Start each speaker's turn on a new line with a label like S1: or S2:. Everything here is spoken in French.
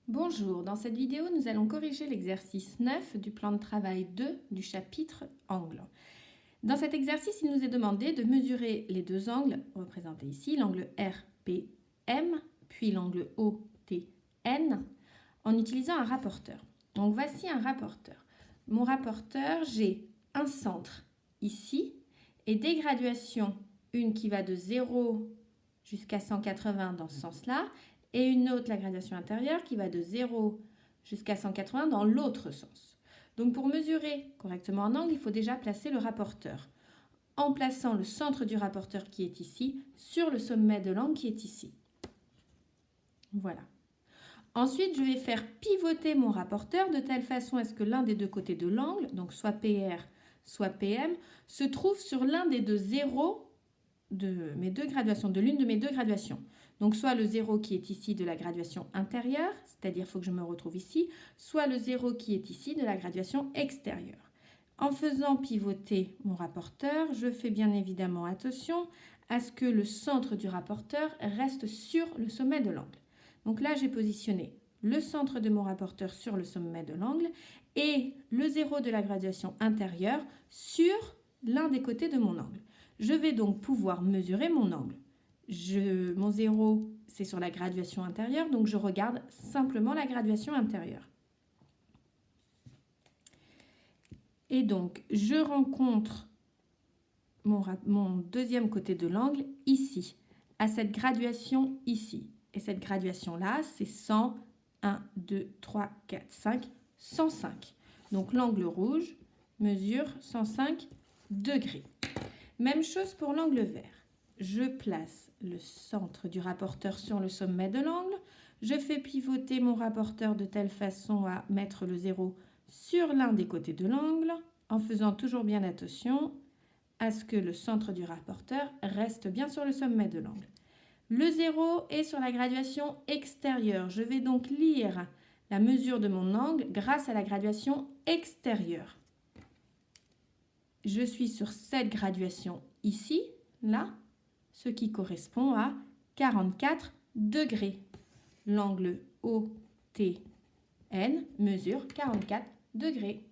S1: Bonjour, dans cette vidéo, nous allons corriger l'exercice 9 du plan de travail 2 du chapitre angle. Dans cet exercice, il nous est demandé de mesurer les deux angles représentés ici, l'angle RPM, puis l'angle OTN, en utilisant un rapporteur. Donc voici un rapporteur. Mon rapporteur, j'ai un centre ici et des graduations, une qui va de 0 jusqu'à 180 dans ce sens-là, et une autre, la graduation intérieure, qui va de 0 jusqu'à 180 dans l'autre sens. Donc pour mesurer correctement un angle, il faut déjà placer le rapporteur, en plaçant le centre du rapporteur qui est ici sur le sommet de l'angle qui est ici. Voilà. Ensuite, je vais faire pivoter mon rapporteur de telle façon à ce que l'un des deux côtés de l'angle, donc soit PR, soit PM, se trouve sur l'un des deux zéros de mes deux graduations, de l'une de mes deux graduations. Donc soit le 0 qui est ici de la graduation intérieure, c'est-à-dire il faut que je me retrouve ici, soit le 0 qui est ici de la graduation extérieure. En faisant pivoter mon rapporteur, je fais bien évidemment attention à ce que le centre du rapporteur reste sur le sommet de l'angle. Donc là, j'ai positionné le centre de mon rapporteur sur le sommet de l'angle et le 0 de la graduation intérieure sur l'un des côtés de mon angle. Je vais donc pouvoir mesurer mon angle. Mon 0, c'est sur la graduation intérieure, donc je regarde simplement la graduation intérieure. Et donc, je rencontre mon deuxième côté de l'angle ici, à cette graduation ici. Et cette graduation-là, c'est 100, 1, 2, 3, 4, 5, 105. Donc l'angle rouge mesure 105 degrés. Même chose pour l'angle vert. Je place le centre du rapporteur sur le sommet de l'angle. Je fais pivoter mon rapporteur de telle façon à mettre le 0 sur l'un des côtés de l'angle, en faisant toujours bien attention à ce que le centre du rapporteur reste bien sur le sommet de l'angle. Le 0 est sur la graduation extérieure. Je vais donc lire la mesure de mon angle grâce à la graduation extérieure. Je suis sur cette graduation ici, là, ce qui correspond à 44 degrés. L'angle OTN mesure 44 degrés.